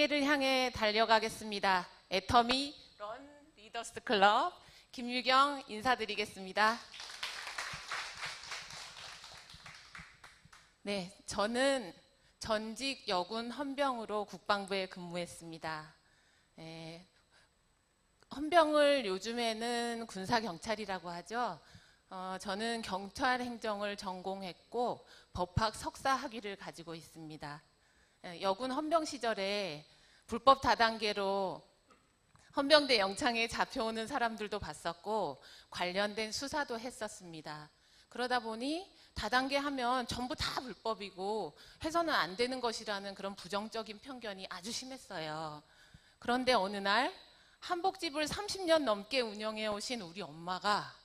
세계를 향해 달려가겠습니다. 애터미 런 리더스 클럽 김유경 인사드리겠습니다. 네, 저는 전직 여군 헌병으로 국방부에 근무했습니다. 헌병을 요즘에는 군사경찰이라고 하죠. 저는 경찰 행정을 전공했고 법학 석사 학위를 가지고 있습니다. 여군 헌병 시절에 불법 다단계로 헌병대 영창에 잡혀오는 사람들도 봤었고 관련된 수사도 했었습니다. 그러다 보니 다단계 하면 전부 다 불법이고 해서는 안 되는 것이라는 그런 부정적인 편견이 아주 심했어요. 그런데 어느 날 한복집을 30년 넘게 운영해 오신 우리 엄마가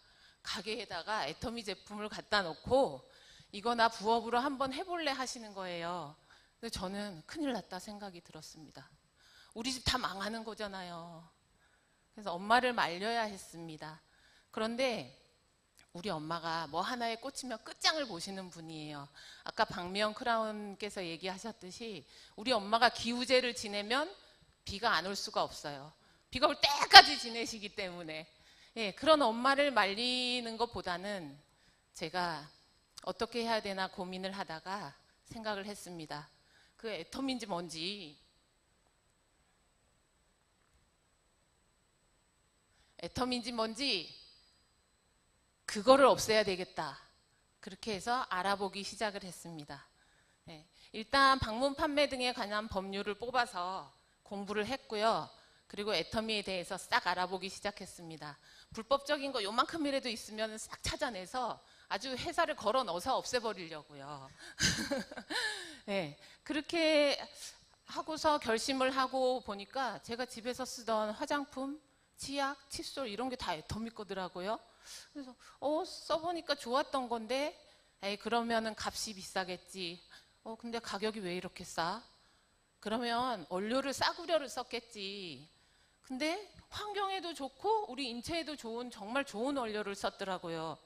가게에다가 애터미 제품을 갖다 놓고 이거 나 부업으로 한번 해볼래 하시는 거예요. 근데 저는 큰일 났다 생각이 들었습니다. 우리 집 다 망하는 거잖아요. 그래서 엄마를 말려야 했습니다. 그런데 우리 엄마가 뭐 하나에 꽂히면 끝장을 보시는 분이에요. 아까 박미영 크라운께서 얘기하셨듯이 우리 엄마가 기우제를 지내면 비가 안 올 수가 없어요. 비가 올 때까지 지내시기 때문에 그런 엄마를 말리는 것보다는 제가 어떻게 해야 되나 고민을 하다가 생각을 했습니다. 그 애터미인지 뭔지 그거를 없애야 되겠다. 그렇게 해서 알아보기 시작을 했습니다. 일단 방문 판매 등에 관한 법률을 뽑아서 공부를 했고요. 그리고 애터미에 대해서 싹 알아보기 시작했습니다. 불법적인 거 요만큼이라도 있으면 싹 찾아내서 아주 회사를 걸어 넣어서 없애버리려고요. 그렇게 하고서 결심을 하고 보니까 제가 집에서 쓰던 화장품, 치약, 칫솔 이런 게 다 애터미 거더라고요. 그래서 써보니까 좋았던 건데 그러면은 값이 비싸겠지. 근데 가격이 왜 이렇게 싸? 그러면 원료를 싸구려를 썼겠지. 근데 환경에도 좋고 우리 인체에도 좋은 정말 좋은 원료를 썼더라고요.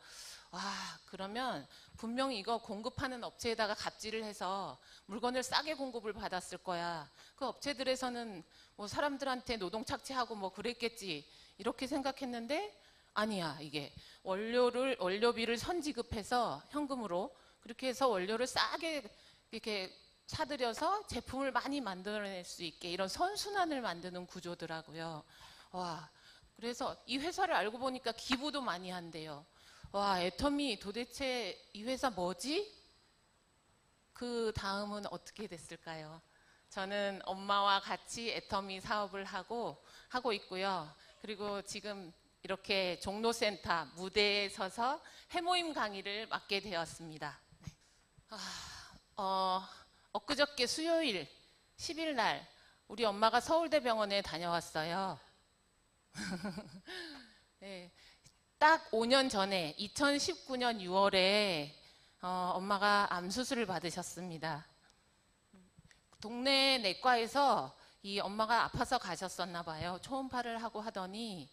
와, 그러면 분명히 이거 공급하는 업체에다가 갑질을 해서 물건을 싸게 공급을 받았을 거야. 그 업체들에서는 뭐 사람들한테 노동 착취하고 뭐 그랬겠지. 이렇게 생각했는데 아니야. 이게 원료비를 선지급해서 현금으로 그렇게 해서 원료를 싸게 이렇게 사들여서 제품을 많이 만들어낼 수 있게 이런 선순환을 만드는 구조더라고요. 와, 그래서 이 회사를 알고 보니까 기부도 많이 한대요. 와, 애터미 도대체 이 회사 뭐지? 그 다음은 어떻게 됐을까요? 저는 엄마와 같이 애터미 사업을 하고 있고요. 그리고 지금 이렇게 종로센터 무대에 서서 해모임 강의를 맡게 되었습니다. 엊그저께 수요일 10일 날 우리 엄마가 서울대병원에 다녀왔어요. 딱 5년 전에 2019년 6월에 엄마가 암 수술을 받으셨습니다. 동네 내과에서 이 엄마가 아파서 가셨었나 봐요. 초음파를 하고 하더니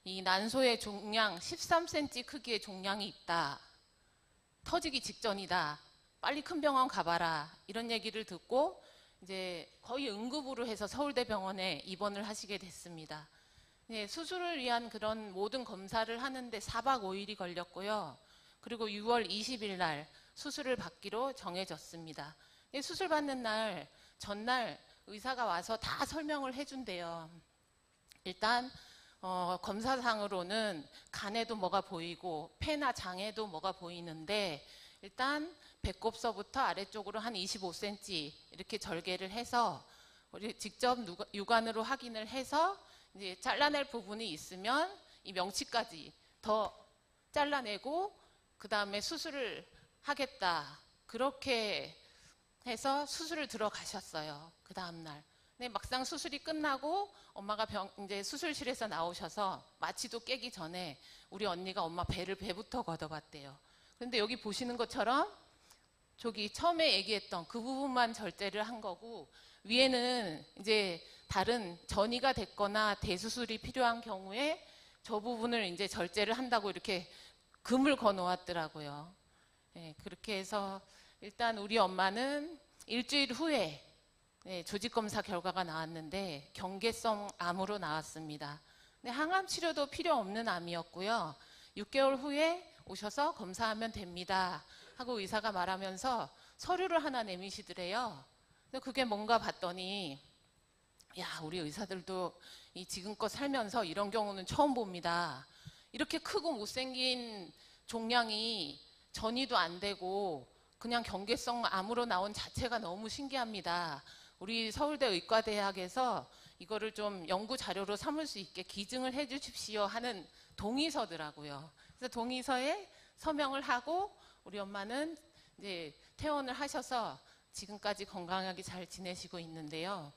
이 난소의 종양 13cm 크기의 종양이 있다. 터지기 직전이다. 빨리 큰 병원 가봐라. 이런 얘기를 듣고 이제 거의 응급으로 해서 서울대병원에 입원을 하시게 됐습니다. 수술을 위한 그런 모든 검사를 하는데 4박 5일이 걸렸고요. 그리고 6월 20일 날 수술을 받기로 정해졌습니다. 수술 받는 날 전날 의사가 와서 다 설명을 해준대요. 일단 검사상으로는 간에도 뭐가 보이고 폐나 장에도 뭐가 보이는데 일단 배꼽서부터 아래쪽으로 한 25cm 이렇게 절개를 해서 우리 직접 육안으로 확인을 해서 이제 잘라낼 부분이 있으면 이 명치까지 더 잘라내고 그 다음에 수술을 하겠다. 그렇게 해서 수술을 들어가셨어요. 그 다음날. 근데 막상 수술이 끝나고 엄마가 이제 수술실에서 나오셔서 마취도 깨기 전에 우리 언니가 엄마 배부터 걷어봤대요. 근데 여기 보시는 것처럼 저기 처음에 얘기했던 그 부분만 절제를 한 거고 위에는 이제 다른 전이가 됐거나 대수술이 필요한 경우에 저 부분을 이제 절제를 한다고 이렇게 금을 거 놓았더라고요. 그렇게 해서 일단 우리 엄마는 일주일 후에 네, 조직검사 결과가 나왔는데 경계성 암으로 나왔습니다. 네, 항암 치료도 필요 없는 암이었고요. 6개월 후에 오셔서 검사하면 됩니다 하고 의사가 말하면서 서류를 하나 내미시더래요. 근데 그게 뭔가 봤더니 야, 우리 의사들도 이 지금껏 살면서 이런 경우는 처음 봅니다. 이렇게 크고 못생긴 종양이 전이도 안 되고 그냥 경계성 암으로 나온 자체가 너무 신기합니다. 우리 서울대 의과대학에서 이거를 좀 연구 자료로 삼을 수 있게 기증을 해 주십시오 하는 동의서더라고요. 그래서 동의서에 서명을 하고 우리 엄마는 이제 퇴원을 하셔서 지금까지 건강하게 잘 지내시고 있는데요.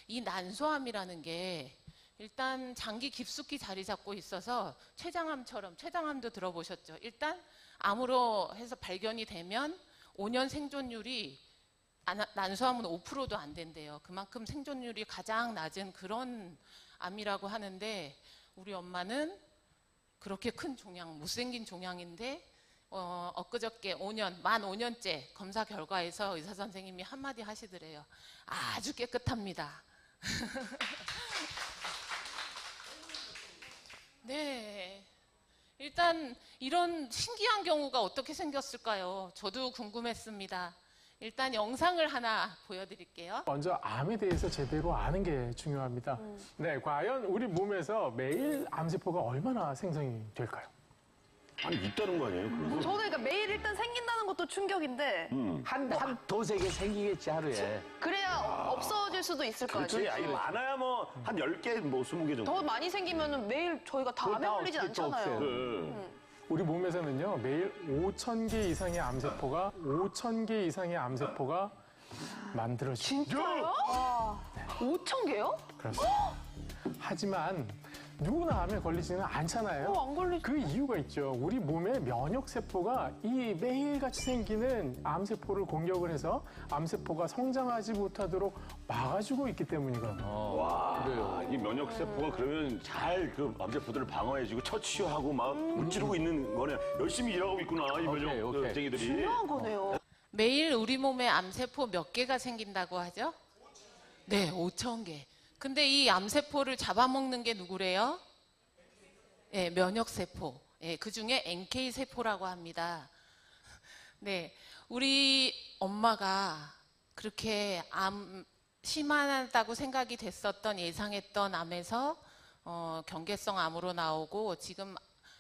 이 난소암이라는 게 일단 장기 깊숙이 자리 잡고 있어서 췌장암처럼, 췌장암도 들어보셨죠? 일단 암으로 해서 발견이 되면 5년 생존율이 난소암은 5%도 안 된대요. 그만큼 생존율이 가장 낮은 그런 암이라고 하는데 우리 엄마는 그렇게 큰 종양, 못생긴 종양인데 엊그저께 만 5년째 검사 결과에서 의사 선생님이 한마디 하시더래요. 아주 깨끗합니다. 네. 일단 이런 신기한 경우가 어떻게 생겼을까요? 저도 궁금했습니다. 일단 영상을 하나 보여드릴게요. 먼저 암에 대해서 제대로 아는 게 중요합니다. 네, 과연 우리 몸에서 매일 암세포가 얼마나 생성이 될까요? 아니 있다는 거 아니에요? 그래서? 저는 그러니까 매일 일단 생긴다는 것도 충격인데 한 두세 개 생기겠지, 하루에. 그래야 없어질 수도 있을 거 그렇지. 아니에요. 아니 많아야 뭐 한 10개, 뭐 20개 정도. 더 많이 생기면 매일 저희가 다 암에 다 걸리진 어떻게 또 않잖아요. 없애요? 우리 몸에서는요, 매일 5,000개 이상의 암세포가 만들어집니다. 진짜요? 5천 개요? 그렇습니다. 하지만 누구나 암에 걸리지는 않잖아요. 안 걸리죠. 그 이유가 있죠. 우리 몸의 면역세포가 이 매일같이 생기는 암세포를 공격을 해서 암세포가 성장하지 못하도록 막아주고 있기 때문이거든요. 와, 그래요. 이 면역 세포가 그러면 잘 그 암세포들을 방어해주고 처치하고 막 문지르고 있는 거네. 열심히 일하고 있구나 이 면역 오케이. 쟁이들이. 중요한 거네요. 매일 우리 몸에 암세포 몇 개가 생긴다고 하죠? 네, 5천 개. 근데 이 암세포를 잡아먹는 게 누구래요? 네, 면역세포. 네, 그 중에 NK세포라고 합니다. 네, 우리 엄마가 그렇게 심하다고 생각이 됐었던 예상했던 암에서 경계성 암으로 나오고 지금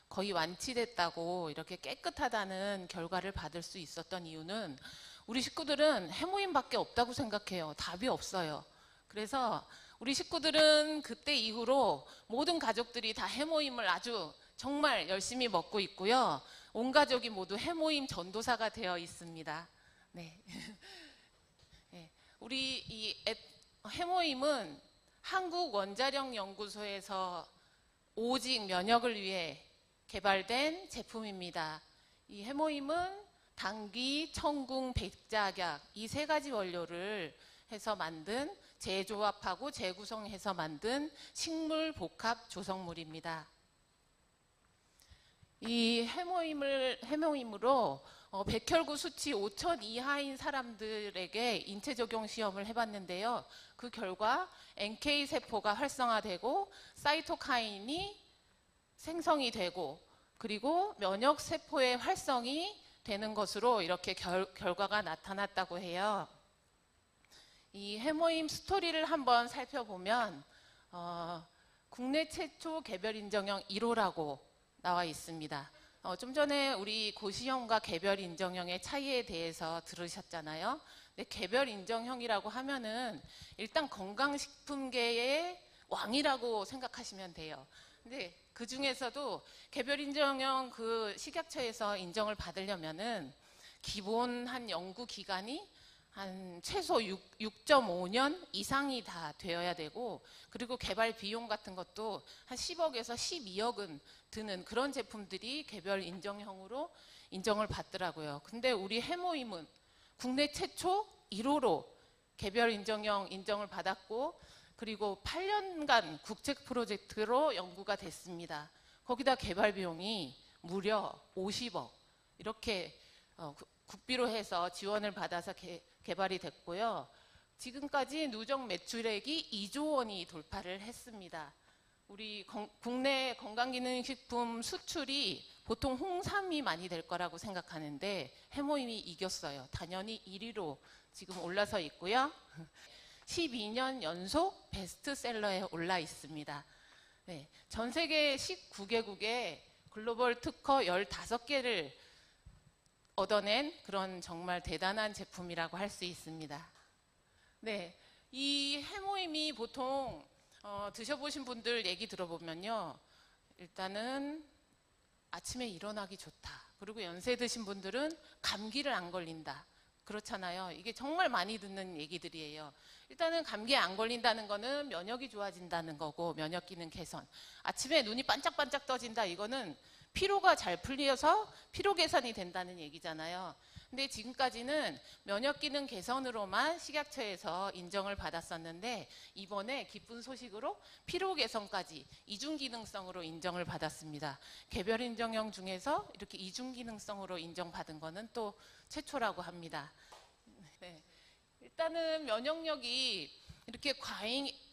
거의 완치됐다고 이렇게 깨끗하다는 결과를 받을 수 있었던 이유는 우리 식구들은 해모임밖에 없다고 생각해요. 답이 없어요. 그래서 우리 식구들은 그때 이후로 모든 가족들이 다 해모임을 아주 정말 열심히 먹고 있고요. 온 가족이 모두 해모임 전도사가 되어 있습니다. 네. 네. 우리 이 해모임은 한국원자력연구소에서 오직 면역을 위해 개발된 제품입니다. 이 해모임은 당귀, 청궁, 백작약 이 세 가지 원료를 해서 만든 재조합하고 재구성해서 만든 식물 복합 조성물입니다. 이 해모임으로 백혈구 수치 5천 이하인 사람들에게 인체 적용 시험을 해봤는데요. 그 결과 NK 세포가 활성화되고 사이토카인이 생성이 되고 그리고 면역 세포의 활성이 되는 것으로 이렇게 결과가 나타났다고 해요. 이 해모임 스토리를 한번 살펴보면 국내 최초 개별 인정형 1호라고 나와 있습니다. 좀 전에 우리 고시형과 개별 인정형의 차이에 대해서 들으셨잖아요. 근데 개별 인정형이라고 하면은 일단 건강식품계의 왕이라고 생각하시면 돼요. 근데 그 중에서도 개별 인정형 그 식약처에서 인정을 받으려면은 기본 한 연구 기간이 한 최소 6.5년 이상이 다 되어야 되고 그리고 개발 비용 같은 것도 한 10억에서 12억은 드는 그런 제품들이 개별 인정형으로 인정을 받더라고요. 근데 우리 해모임은 국내 최초 1호로 개별 인정형 인정을 받았고 그리고 8년간 국책 프로젝트로 연구가 됐습니다. 거기다 개발 비용이 무려 50억 이렇게 국비로 해서 지원을 받아서 개발이 됐고요. 지금까지 누적 매출액이 2조 원이 돌파를 했습니다. 우리 국내 건강기능식품 수출이 보통 홍삼이 많이 될 거라고 생각하는데 해모임이 이겼어요. 단연히 1위로 지금 올라서 있고요. 12년 연속 베스트셀러에 올라 있습니다. 네, 전 세계 19개국에 글로벌 특허 15개를 얻어낸 그런 정말 대단한 제품이라고 할 수 있습니다. 네, 이 해모임이 보통 드셔보신 분들 얘기 들어보면요. 일단은 아침에 일어나기 좋다. 그리고 연세 드신 분들은 감기를 안 걸린다. 그렇잖아요. 이게 정말 많이 듣는 얘기들이에요. 일단은 감기에 안 걸린다는 거는 면역이 좋아진다는 거고 면역 기능 개선. 아침에 눈이 반짝반짝 떠진다. 이거는 피로가 잘 풀려서 피로 개선이 된다는 얘기잖아요. 근데 지금까지는 면역 기능 개선으로만 식약처에서 인정을 받았었는데 이번에 기쁜 소식으로 피로 개선까지 이중 기능성으로 인정을 받았습니다. 개별 인정형 중에서 이렇게 이중 기능성으로 인정받은 거는 또 최초라고 합니다. 네. 일단은 면역력이 이렇게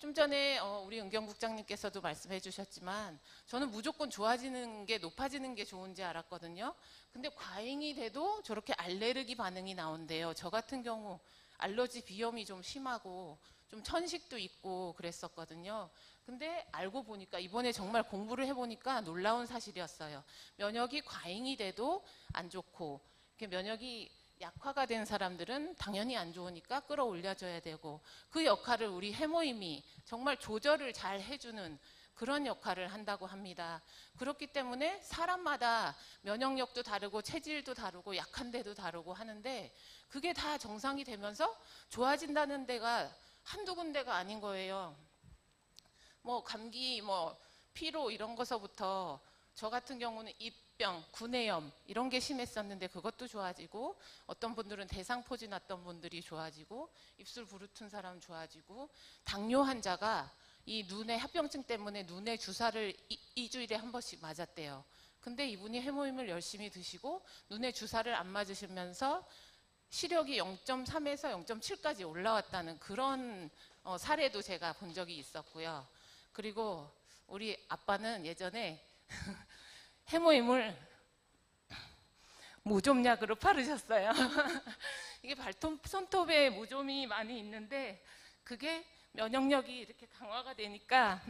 좀 전에 우리 은경 국장님께서도 말씀해 주셨지만 저는 무조건 좋아지는 게 높아지는 게 좋은지 알았거든요. 근데 과잉이 돼도 저렇게 알레르기 반응이 나온대요. 저 같은 경우 알러지 비염이 좀 심하고 좀 천식도 있고 그랬었거든요. 근데 알고 보니까 이번에 정말 공부를 해보니까 놀라운 사실이었어요. 면역이 과잉이 돼도 안 좋고 이렇게 면역이 약화가 된 사람들은 당연히 안 좋으니까 끌어올려줘야 되고 그 역할을 우리 해모임이 정말 조절을 잘 해주는 그런 역할을 한다고 합니다. 그렇기 때문에 사람마다 면역력도 다르고 체질도 다르고 약한 데도 다르고 하는데 그게 다 정상이 되면서 좋아진다는 데가 한두 군데가 아닌 거예요. 뭐 감기, 뭐 피로 이런 거서부터 저 같은 경우는 입병, 구내염 이런 게 심했었는데 그것도 좋아지고 어떤 분들은 대상포진 났던 분들이 좋아지고 입술 부르튼 사람 좋아지고 당뇨 환자가 이 눈의 합병증 때문에 눈에 주사를 2주일에 한 번씩 맞았대요. 근데 이분이 해모임을 열심히 드시고 눈에 주사를 안 맞으시면서 시력이 0.3에서 0.7까지 올라왔다는 그런 사례도 제가 본 적이 있었고요. 그리고 우리 아빠는 예전에 해모임을 무좀약으로 바르셨어요. 이게 손톱에 무좀이 많이 있는데 그게 면역력이 이렇게 강화가 되니까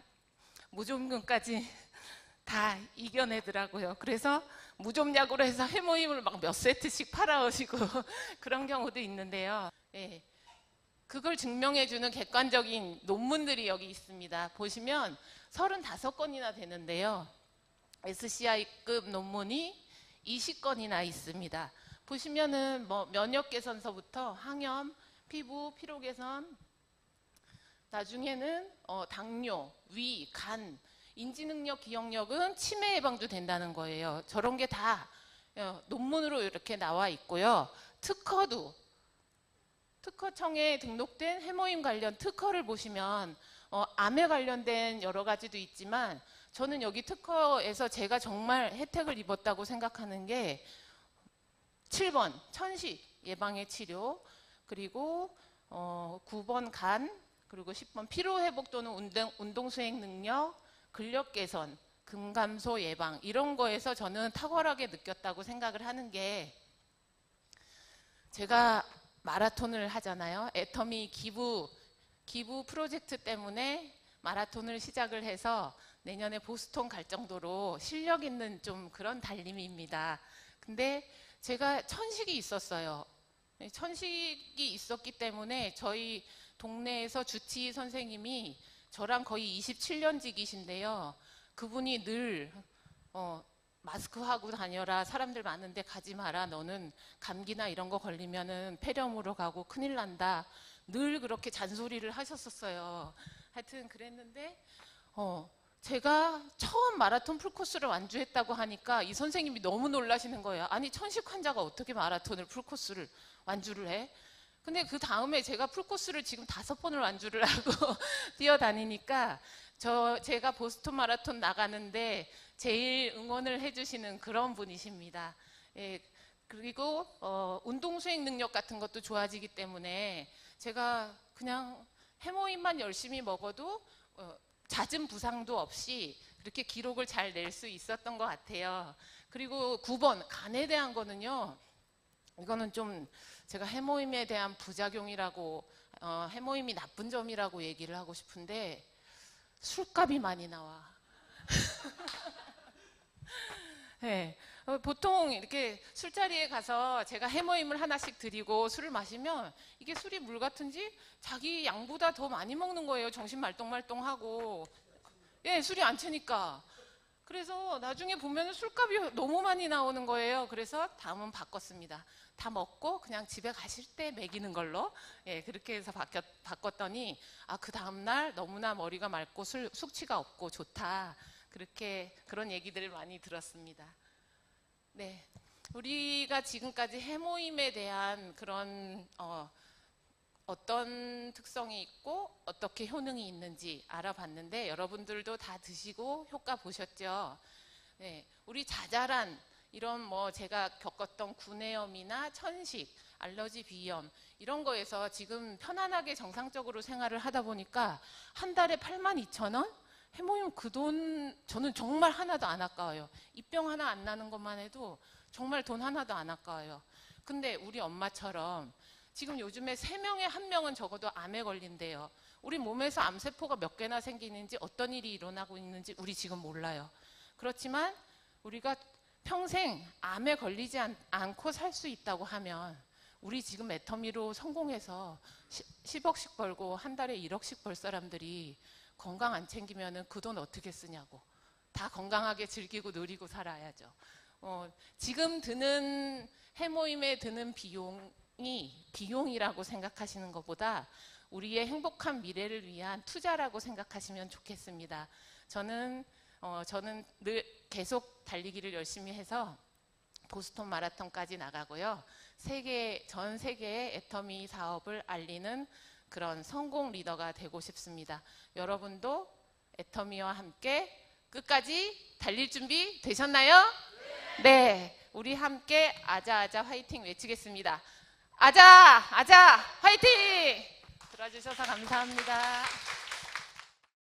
무좀근까지 다 이겨내더라고요. 그래서 무좀약으로 해서 해모임을 막 몇 세트씩 팔아오시고 그런 경우도 있는데요. 예, 그걸 증명해주는 객관적인 논문들이 여기 있습니다. 보시면 35건이나 되는데요. SCI급 논문이 20건이나 있습니다. 보시면은 뭐 면역 개선서부터 항염, 피부, 피로 개선, 나중에는 당뇨, 위, 간, 인지능력, 기억력은 치매 예방도 된다는 거예요. 저런 게 다 논문으로 이렇게 나와 있고요. 특허도 특허청에 등록된 해모임 관련 특허를 보시면 암에 관련된 여러 가지도 있지만 저는 여기 특허에서 제가 정말 혜택을 입었다고 생각하는 게 7번 천식 예방의 치료, 그리고 9번 간, 그리고 10번 피로회복 또는 운동 수행 능력, 근력 개선, 근감소 예방 이런 거에서 저는 탁월하게 느꼈다고 생각을 하는 게 제가 마라톤을 하잖아요. 애터미 기부 프로젝트 때문에 마라톤을 시작을 해서 내년에 보스턴 갈 정도로 실력 있는 좀 그런 달림입니다. 근데 제가 천식이 있었어요. 천식이 있었기 때문에 저희 동네에서 주치의 선생님이 저랑 거의 27년직이신데요. 그분이 늘 마스크 하고 다녀라, 사람들 많은데 가지 마라, 너는 감기나 이런 거 걸리면은 폐렴으로 가고 큰일 난다, 늘 그렇게 잔소리를 하셨었어요. 하여튼 그랬는데 제가 처음 마라톤 풀코스를 완주했다고 하니까 이 선생님이 너무 놀라시는 거예요. 아니 천식 환자가 어떻게 마라톤을 풀코스를 완주를 해? 근데 그 다음에 제가 풀코스를 지금 5번을 완주를 하고 뛰어다니니까 제가 보스턴 마라톤 나가는데 제일 응원을 해주시는 그런 분이십니다. 예, 그리고 운동 수행 능력 같은 것도 좋아지기 때문에 제가 그냥 해모임만 열심히 먹어도 잦은 부상도 없이 그렇게 기록을 잘 낼 수 있었던 것 같아요. 그리고 9번 간에 대한 거는요. 이거는 좀 제가 해모임에 대한 부작용이라고 해모임이 나쁜 점이라고 얘기를 하고 싶은데 술값이 많이 나와. 네. 보통 이렇게 술자리에 가서 제가 해모임을 하나씩 드리고 술을 마시면 이게 술이 물 같은지 자기 양보다 더 많이 먹는 거예요. 정신 말똥말똥하고. 예, 술이 안 채니까. 그래서 나중에 보면 술값이 너무 많이 나오는 거예요. 그래서 다음은 바꿨습니다. 다 먹고 그냥 집에 가실 때 먹이는 걸로. 예, 그렇게 해서 바꿨더니 그 다음날 너무나 머리가 맑고 숙취가 없고 좋다. 그런 얘기들을 많이 들었습니다. 네, 우리가 지금까지 해모임에 대한 그런 어떤 특성이 있고 어떻게 효능이 있는지 알아봤는데 여러분들도 다 드시고 효과 보셨죠? 네, 우리 자잘한 이런 제가 겪었던 구내염이나 천식, 알러지 비염 이런 거에서 지금 편안하게 정상적으로 생활을 하다 보니까 한 달에 82,000원? 해모임 그 돈 저는 정말 하나도 안 아까워요. 입병 하나 안 나는 것만 해도 정말 돈 하나도 안 아까워요. 근데 우리 엄마처럼 지금 요즘에 3명에 1명은 적어도 암에 걸린대요. 우리 몸에서 암세포가 몇 개나 생기는지 어떤 일이 일어나고 있는지 우리 지금 몰라요. 그렇지만 우리가 평생 암에 걸리지 않고 살 수 있다고 하면 우리 지금 애터미로 성공해서 10억씩 벌고 한 달에 1억씩 벌 사람들이 건강 안 챙기면 그 돈 어떻게 쓰냐고. 다 건강하게 즐기고 누리고 살아야죠. 지금 드는 해모임에 드는 비용이라고 생각하시는 것보다 우리의 행복한 미래를 위한 투자라고 생각하시면 좋겠습니다. 저는 늘 계속 달리기를 열심히 해서 보스턴 마라톤까지 나가고요. 전 세계의 애터미 사업을 알리는 그런 성공 리더가 되고 싶습니다. 여러분도 애터미와 함께 끝까지 달릴 준비 되셨나요? 네, 우리 함께 아자아자 화이팅 외치겠습니다. 아자, 아자, 화이팅! 들어주셔서 감사합니다.